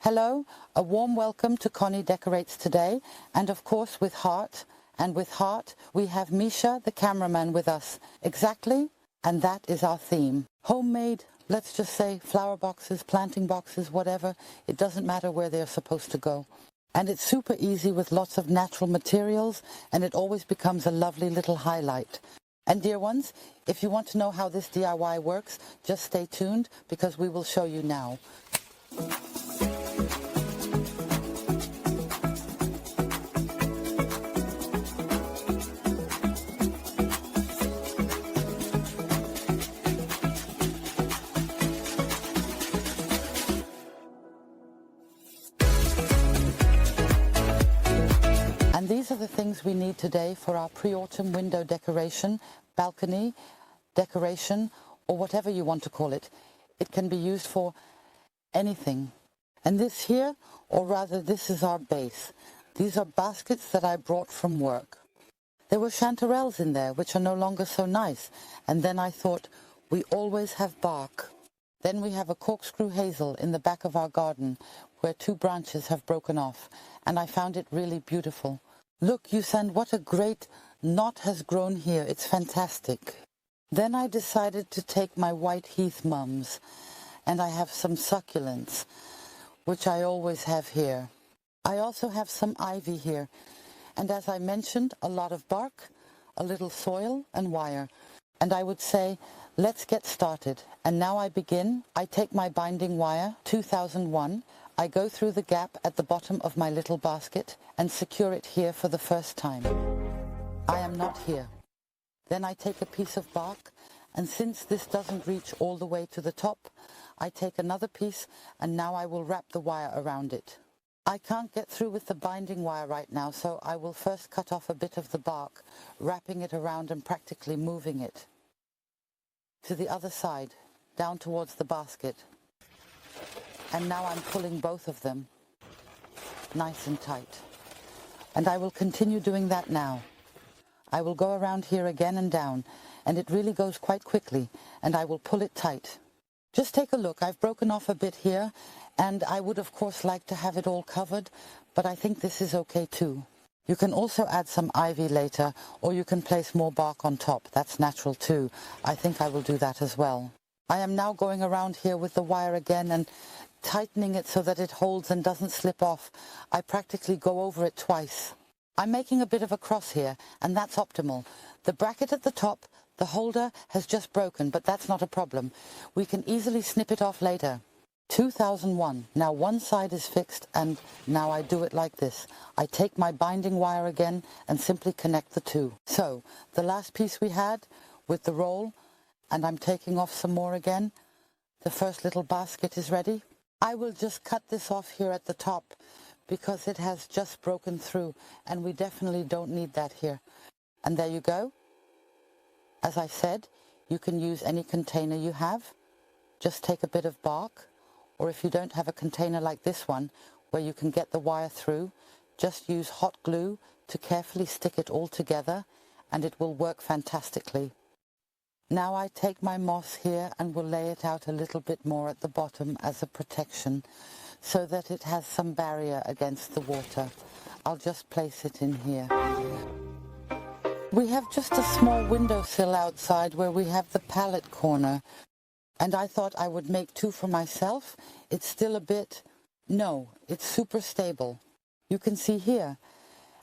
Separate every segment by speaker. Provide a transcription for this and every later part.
Speaker 1: Hello, a warm welcome to Conny Decorates Today, and of course with heart. And with heart, we have Micha, the cameraman, with us. Exactly, and that is our theme. Homemade, let's just say flower boxes, planting boxes, whatever. It doesn't matter where they're supposed to go. And it's super easy with lots of natural materials, and it always becomes a lovely little highlight. And dear ones, if you want to know how this DIY works, just stay tuned because we will show you now. And these are the things we need today for our pre-autumn window decoration, balcony decoration, or whatever you want to call it. It can be used for anything. And this here, or rather this is our base. These are baskets that I brought from work. There were chanterelles in there, which are no longer so nice. And then I thought, we always have bark. Then we have a corkscrew hazel in the back of our garden, where 2 branches have broken off. And I found it really beautiful. Look, Yusan, what a great knot has grown here. It's fantastic. Then I decided to take my white heath mums, and I have some succulents, which I always have here. I also have some ivy here, and as I mentioned, a lot of bark, a little soil and wire. And I would say, let's get started. And now I begin. I take my binding wire, 2001, I go through the gap at the bottom of my little basket and secure it here for the first time. I am not here. Then I take a piece of bark, and since this doesn't reach all the way to the top, I take another piece, and now I will wrap the wire around it. I can't get through with the binding wire right now, so I will first cut off a bit of the bark, wrapping it around and practically moving it to the other side, down towards the basket. And now I'm pulling both of them nice and tight. And I will continue doing that now. I will go around here again and down, and it really goes quite quickly, and I will pull it tight. Just take a look. I've broken off a bit here, and I would of course like to have it all covered, but I think this is okay too. You can also add some ivy later, or you can place more bark on top. That's natural too. I think I will do that as well. I am now going around here with the wire again and tightening it so that it holds and doesn't slip off. I practically go over it twice. I'm making a bit of a cross here, and that's optimal. The bracket at the top, the holder, has just broken, but that's not a problem. We can easily snip it off later. 2001. Now one side is fixed, and now I do it like this. I take my binding wire again and simply connect the two. So, the last piece we had with the roll, and I'm taking off some more again. The first little basket is ready. I will just cut this off here at the top because it has just broken through, and we definitely don't need that here. And there you go. As I said, you can use any container you have. Just take a bit of bark, or if you don't have a container like this one where you can get the wire through, just use hot glue to carefully stick it all together, and it will work fantastically. Now I take my moss here and will lay it out a little bit more at the bottom as a protection so that it has some barrier against the water. I'll just place it in here. We have just a small windowsill outside where we have the pallet corner, and I thought I would make 2 for myself. It's still a bit, no, it's super stable. You can see here,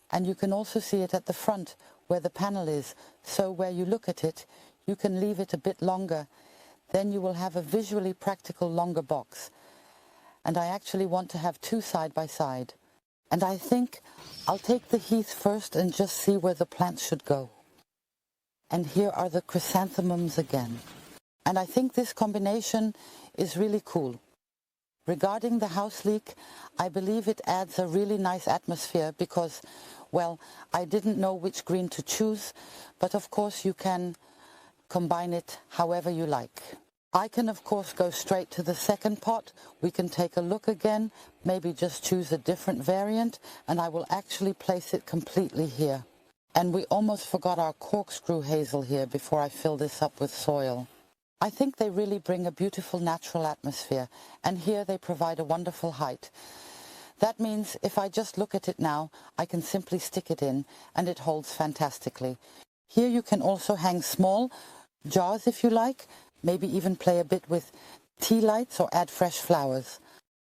Speaker 1: and you can also see it at the front where the panel is, so where you look at it, you can leave it a bit longer. Then you will have a visually practical longer box. And I actually want to have 2 side by side. And I think I'll take the heath first and just see where the plants should go. And here are the chrysanthemums again. And I think this combination is really cool. Regarding the house leek, I believe it adds a really nice atmosphere because, well, I didn't know which green to choose, but of course you can combine it however you like. I can of course go straight to the second pot. We can take a look again, maybe just choose a different variant, and I will actually place it completely here. And we almost forgot our corkscrew hazel here before I fill this up with soil. I think they really bring a beautiful natural atmosphere, and here they provide a wonderful height. That means if I just look at it now, I can simply stick it in and it holds fantastically. Here you can also hang small jars if you like, maybe even play a bit with tea lights or add fresh flowers.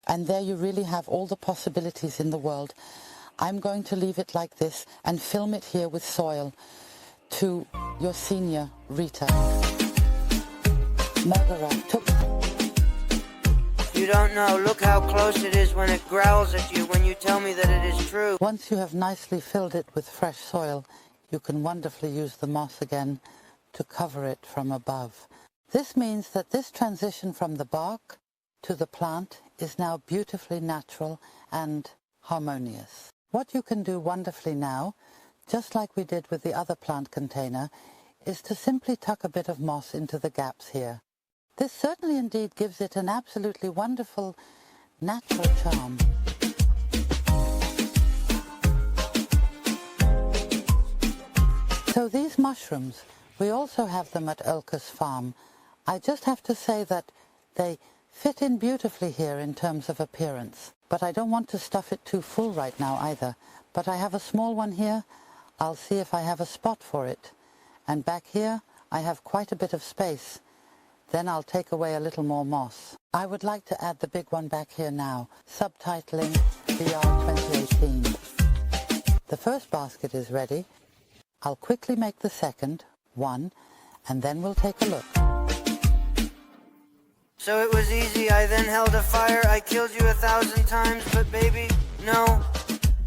Speaker 1: And there you really have all the possibilities in the world. I'm going to leave it like this and film it here with soil to your senior, Rita. Murderer took...
Speaker 2: You don't know. Look how close it is when it growls at you when you tell me that it is true.
Speaker 1: Once you have nicely filled it with fresh soil, you can wonderfully use the moss again to cover it from above. This means that this transition from the bark to the plant is now beautifully natural and harmonious. What you can do wonderfully now, just like we did with the other plant container, is to simply tuck a bit of moss into the gaps here. This certainly indeed gives it an absolutely wonderful natural charm. So these mushrooms, we also have them at Oelke's farm. I just have to say that they fit in beautifully here in terms of appearance. But I don't want to stuff it too full right now either. But I have a small one here. I'll see if I have a spot for it. And back here, I have quite a bit of space. Then I'll take away a little more moss. I would like to add the big one back here now, subtitling VR 2018. The first basket is ready. I'll quickly make the second, one, and then we'll take a look.
Speaker 2: So it was easy. I then held a fire. I killed you 1,000 times, but baby, no,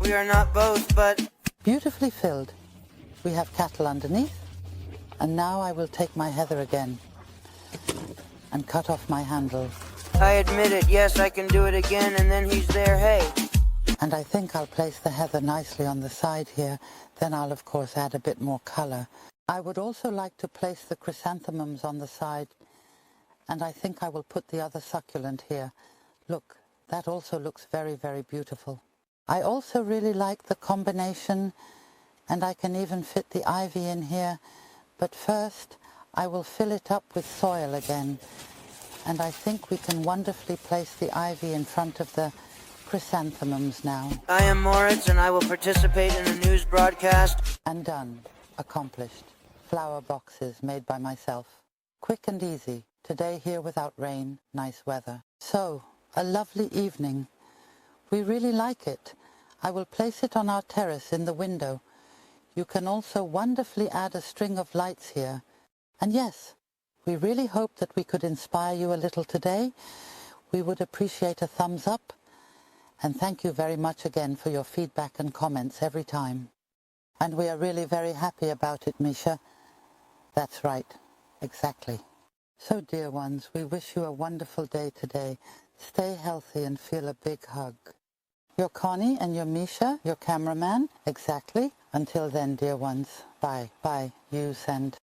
Speaker 2: we are not both, but...
Speaker 1: Beautifully filled. We have cattle underneath. And now I will take my heather again and cut off my handle.
Speaker 2: I admit it, yes, I can do it again, and then he's there, hey.
Speaker 1: And I think I'll place the heather nicely on the side here. Then I'll of course add a bit more color. I would also like to place the chrysanthemums on the side, and I think I will put the other succulent here. Look, that also looks very, very beautiful. I also really like the combination, and I can even fit the ivy in here. But first, I will fill it up with soil again. And I think we can wonderfully place the ivy in front of the chrysanthemums now.
Speaker 2: I am Moritz, and I will participate in a news broadcast.
Speaker 1: And done. Accomplished. Flower boxes made by myself. Quick and easy. Today here without rain, nice weather. So, a lovely evening. We really like it. I will place it on our terrace in the window. You can also wonderfully add a string of lights here. And yes, we really hope that we could inspire you a little today. We would appreciate a thumbs up. And thank you very much again for your feedback and comments every time. And we are really very happy about it, Micha. That's right, exactly. So dear ones, we wish you a wonderful day today. Stay healthy and feel a big hug. Your Conny and your Micha, your cameraman, exactly. Until then, dear ones, bye. Bye. You send.